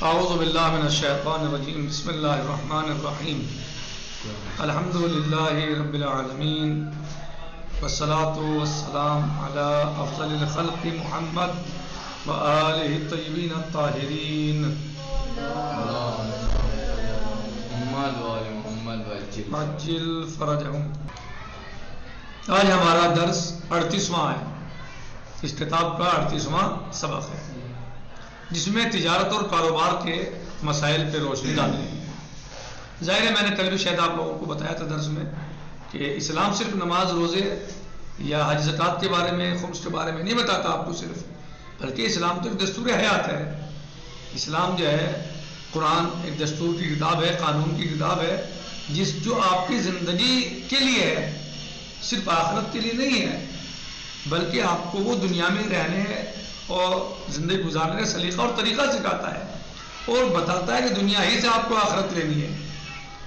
اعوذ باللہ من الشیطان الرجیم بسم اللہ الرحمن الرحیم الحمد للہ رب العالمین والصلاة والسلام علی افضل الخلق محمد وآلہ الطیبین الطاہرین عجل فرجہم۔ آج ہمارا درس 38واں ہے، اس کتاب کا 38واں سبق ہے، جس میں تجارت اور کاروبار کے مسائل پہ روشنی ڈالنی ہے۔ ظاہر ہے میں نے کل بھی شاید آپ لوگوں کو بتایا تھا درس میں کہ اسلام صرف نماز روزے یا حج زکوٰۃ کے بارے میں، خمس کے بارے میں نہیں بتاتا آپ کو صرف، بلکہ اسلام تو ایک دستور حیات ہے۔ اسلام جو ہے قرآن ایک دستور کی کتاب ہے، قانون کی کتاب ہے، جو آپ کی زندگی کے لیے ہے، صرف آخرت کے لیے نہیں ہے، بلکہ آپ کو وہ دنیا میں رہنے اور زندگی گزارنے کا سلیقہ اور طریقہ سکھاتا ہے اور بتاتا ہے کہ دنیا ہی سے آپ کو آخرت لینی ہے۔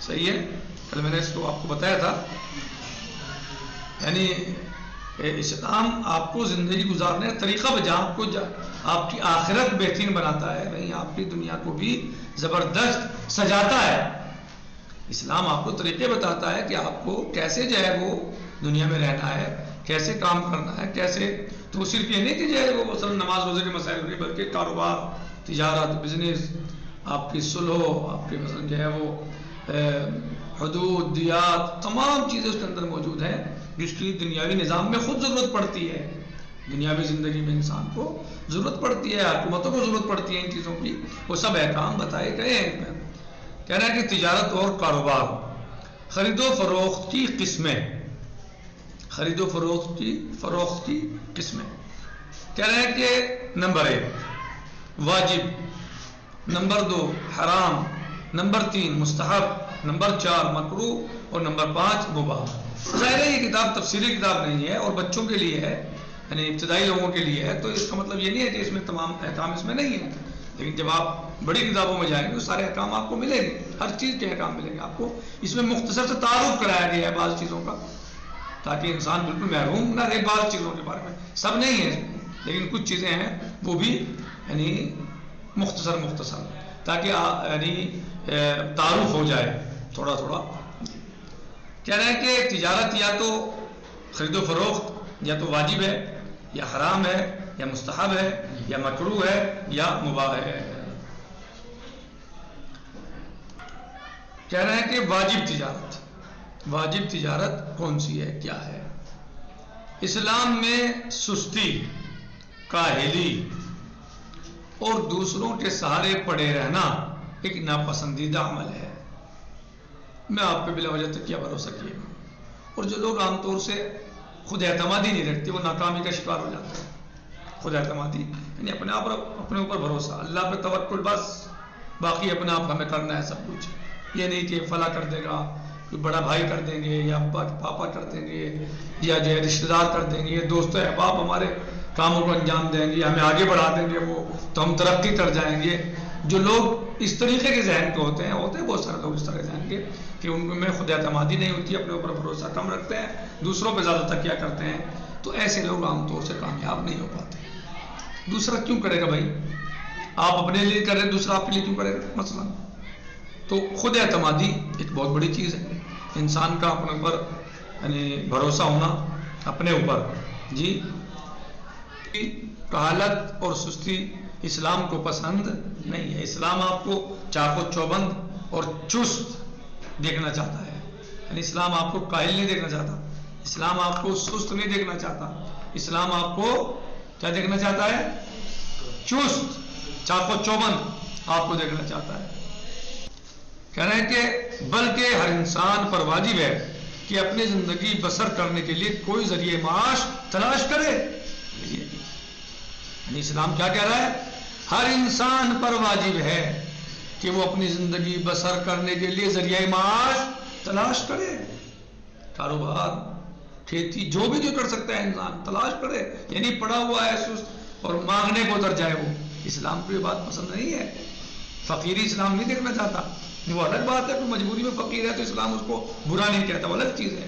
صحیح ہے، کل میں نے اس کو آپ کو بتایا تھا، یعنی اسلام آپ کو زندگی گزارنے کا طریقہ بجا آپ کو آپ کی آخرت بہترین بناتا ہے، وہیں آپ کی دنیا کو بھی زبردست سجاتا ہے۔ اسلام آپ کو طریقے بتاتا ہے کہ آپ کو کیسے جو ہے وہ دنیا میں رہنا ہے، کیسے کام کرنا ہے، کیسے، تو صرف یہ نہیں کہ جو ہے وہ مثلا نماز روزے کے مسائل نہیں، بلکہ کاروبار، تجارت، بزنس، آپ کی صلح، آپ کے مثلا جو ہے وہ حدود، دیات، تمام چیزیں اس کے اندر موجود ہیں جس کی دنیاوی نظام میں خود ضرورت پڑتی ہے۔ دنیاوی زندگی میں انسان کو ضرورت پڑتی ہے، حکومتوں کو ضرورت پڑتی ہے ان چیزوں کی، وہ سب احکام بتائے گئے ہیں۔ کہہ رہا ہے کہ تجارت اور کاروبار، خرید و فروخت کی قسمیں، خرید و فروخت کی قسمیں، کہہ رہے ہیں کہ نمبر 1 واجب، نمبر 2 حرام، نمبر 3 مستحب، نمبر 4 مکروہ اور نمبر 5 مباح۔ ظاہر ہے یہ کتاب تفسیری کتاب نہیں ہے اور بچوں کے لیے ہے، یعنی ابتدائی لوگوں کے لیے ہے، تو اس کا مطلب یہ نہیں ہے کہ اس میں تمام احکام اس میں نہیں ہیں، لیکن جب آپ بڑی کتابوں میں جائیں گے تو سارے احکام آپ کو ملیں گے، ہر چیز کے احکام ملیں گے آپ کو۔ اس میں مختصر سے تعارف کرایا گیا ہے بعض چیزوں کا، تاکہ انسان بالکل محروم نہ رہے بعض چیزوں کے بارے میں، سب نہیں ہے اس میں، لیکن کچھ چیزیں ہیں وہ بھی یعنی مختصر، تاکہ یعنی تعارف ہو جائے تھوڑا تھوڑا۔ کہہ رہے ہیں کہ تجارت یا تو خرید و فروخت یا تو واجب ہے یا حرام ہے یا مستحب ہے یا مکروہ ہے یا مباح ہے۔ کہہ رہے ہیں کہ واجب تجارت کون سی ہے، کیا ہے؟ اسلام میں سستی، کاہلی اور دوسروں کے سہارے پڑے رہنا ایک ناپسندیدہ عمل ہے۔ میں آپ پہ بلا وجہ تک کیا بھروسہ کیے، اور جو لوگ عام طور سے خود اعتمادی نہیں رکھتے وہ ناکامی کا شکار ہو جاتے ہیں۔ خود اعتمادی یعنی اپنے اوپر بھروسہ، اللہ پہ توکل، بس باقی اپنے آپ ہمیں کرنا ہے سب کچھ، یہ نہیں کہ فلاں کر دے گا، کوئی بڑا بھائی کر دیں گے یا پاپا کر دیں گے یا جو ہے رشتہ دار کر دیں گے، دوست احباب ہمارے کاموں کو انجام دیں گے، ہمیں آگے بڑھا دیں گے، وہ تو ہم ترقی کر جائیں گے۔ جو لوگ اس طریقے کے ذہن کے ہوتے ہیں بہت سارے لوگ اس طرح کے ذہن کے کہ ان میں خود اعتمادی نہیں ہوتی، اپنے اوپر بھروسہ کم رکھتے ہیں، دوسروں پہ زیادہ تکیہ کرتے ہیں، تو ایسے لوگ عام طور سے کامیاب نہیں ہو پاتے۔ دوسرا کیوں کرے گا بھائی؟ آپ اپنے لیے کر رہے، دوسرا آپ کے لیے کیوں کرے گا مثلا؟ تو خود اعتمادی ایک بہت بڑی چیز ہے، انسان کا اپنے اوپر یعنی بھروسہ ہونا اپنے اوپر۔ جی، کہالت اور سستی اسلام کو پسند نہیں ہے۔ اسلام آپ کو چاق و چوبند اور چست دیکھنا چاہتا ہے، یعنی اسلام آپ کو کاہل نہیں دیکھنا چاہتا، اسلام آپ کو سست نہیں دیکھنا چاہتا، اسلام آپ کو کیا دیکھنا چاہتا ہے؟ چست، چاق و چوبند آپ کو دیکھنا چاہتا ہے۔ کہہ رہے ہیں کہ بلکہ ہر انسان پر واجب ہے کہ اپنی زندگی بسر کرنے کے لیے کوئی ذریعہ معاش تلاش کرے۔ یعنی اسلام کیا کہہ رہا ہے؟ ہر انسان پر واجب ہے کہ وہ اپنی زندگی بسر کرنے کے لیے ذریعہ معاش تلاش کرے، کاروبار، کھیتی، جو کر سکتا ہے انسان تلاش کرے، یعنی پڑا ہوا ہے سست اور مانگنے کو اتر جائے وہ۔ اسلام کو یہ بات پسند نہیں ہے، فقیری اسلام نہیں دیکھنا چاہتا، وہ الگ بات ہے، کوئی مجبوری میں فقیر ہے تو اسلام اس کو برا نہیں کہتا، وہ الگ چیز ہے،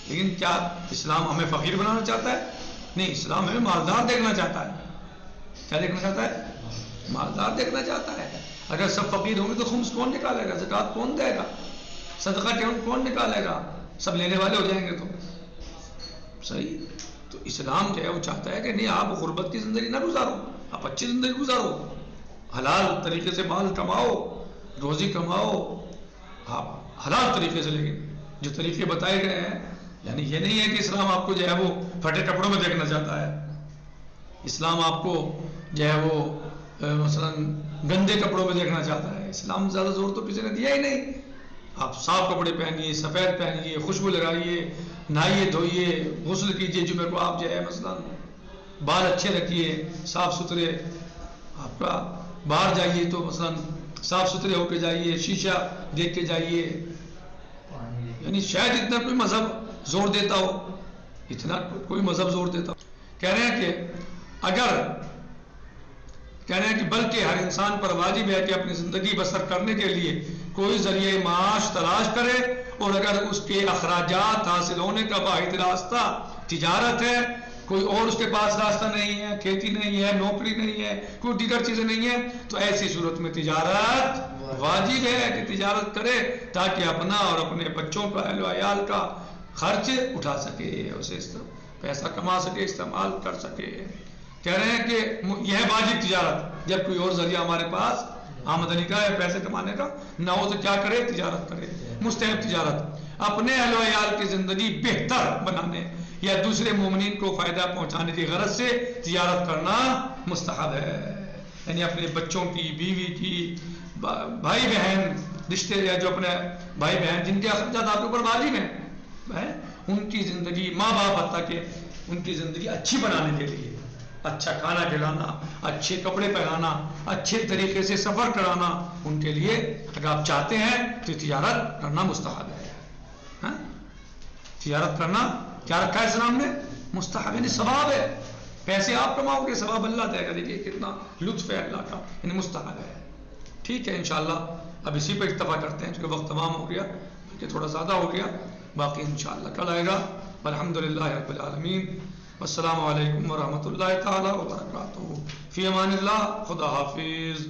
لیکن کیا اسلام ہمیں فقیر بنانا چاہتا ہے؟ نہیں، اسلام ہمیں مالدار دیکھنا چاہتا ہے۔ کیا دیکھنا چاہتا ہے؟ مالدار دیکھنا چاہتا ہے۔ اگر سب فقیر ہوں گے تو خمس کون نکالے گا؟ زکوٰۃ کون دے گا؟ صدقہ کون نکالے گا؟ سب لینے والے ہو جائیں گے تو صحیح. تو اسلام جو ہے وہ چاہتا ہے کہ نہیں، آپ غربت کی زندگی نہ گزارو، آپ اچھی زندگی گزارو، حلال طریقے سے مال کماؤ، روزی کماؤ، آپ حلال طریقے سے. لیکن جو طریقے بتائے گئے ہیں، یعنی یہ نہیں ہے کہ اسلام آپ کو جو ہے وہ پھٹے کپڑوں میں دیکھنا چاہتا ہے. اسلام آپ کو جو ہے وہ مثلا گندے کپڑوں میں دیکھنا چاہتا ہے. اسلام زیادہ زور تو کسی نے دیا ہی نہیں. آپ صاف کپڑے پہنیے، سفید پہنیے، خوشبو لگائیے، نہائیے دھوئیے، غسل کیجیے. جمعے کو آپ جو ہے مثلا بال اچھے رکھیے، صاف ستھرے. آپ کا باہر جائیے تو مثلا صاف ستھرے ہو کے جائیے، شیشہ دیکھ کے جائیے. یعنی شاید اتنا کوئی مذہب زور دیتا ہو، اتنا کوئی مذہب زور دیتا ہو. کہہ رہے ہیں کہ بلکہ ہر انسان پر واجب ہے کہ اپنی زندگی بسر کرنے کے لیے کوئی ذریعہ معاش تلاش کرے، اور اگر اس کے اخراجات حاصل ہونے کا واحد راستہ تجارت ہے، کوئی اور اس کے پاس راستہ نہیں ہے، کھیتی نہیں ہے، نوکری نہیں ہے، کوئی دیگر چیزیں نہیں ہیں، تو ایسی صورت میں تجارت واجب ہے کہ تجارت کرے تاکہ اپنا اور اپنے بچوں کا، اہل و عیال کا خرچ اٹھا سکے، اسے پیسہ کما سکے، استعمال کر سکے. کہہ رہے ہیں کہ یہ ہے واجب تجارت. جب کوئی اور ذریعہ ہمارے پاس آمدنی کا ہے، پیسے کمانے کا نہ ہو تو کیا کرے؟ تجارت کرے. مستحب تجارت اپنے اہل و عیال کی زندگی بہتر بنانے یا دوسرے مومنین کو فائدہ پہنچانے کی غرض سے تجارت کرنا مستحب ہے. یعنی اپنے بچوں کی، بیوی کی، بھائی بہن، رشتے یا جو اپنے بھائی بہن جن کے اخراجات آپ کے اوپر واجب ہیں، ان کی زندگی، ماں باپ حتیٰ کہ ان کی زندگی اچھی بنانے کے لیے اچھا کھانا کھلانا، اچھے کپڑے پہنانا، اچھے طریقے سے سفر کرانا، ان کے لیے اگر آپ چاہتے ہیں تو تجارت کرنا مستحب ہے. تجارت کرنا کیا رکھا ہے اسلام نے؟ مستحب، یعنی ثواب ہے. پیسے آپ کماؤ گے، ثواب اللہ دے گا. دیکھیے کتنا لطف ہے اللہ کا، یعنی مستحب ہے. ٹھیک ہے، انشاءاللہ اب اسی پہ اکتفا کرتے ہیں کیونکہ وقت تمام ہو گیا، کیونکہ تھوڑا زیادہ ہو گیا. باقی انشاءاللہ کل آئے گا. الحمدللہ رب العالمین. السلام علیکم ورحمۃ اللہ تعالی وبرکاتہ. فی امان اللہ. خدا حافظ.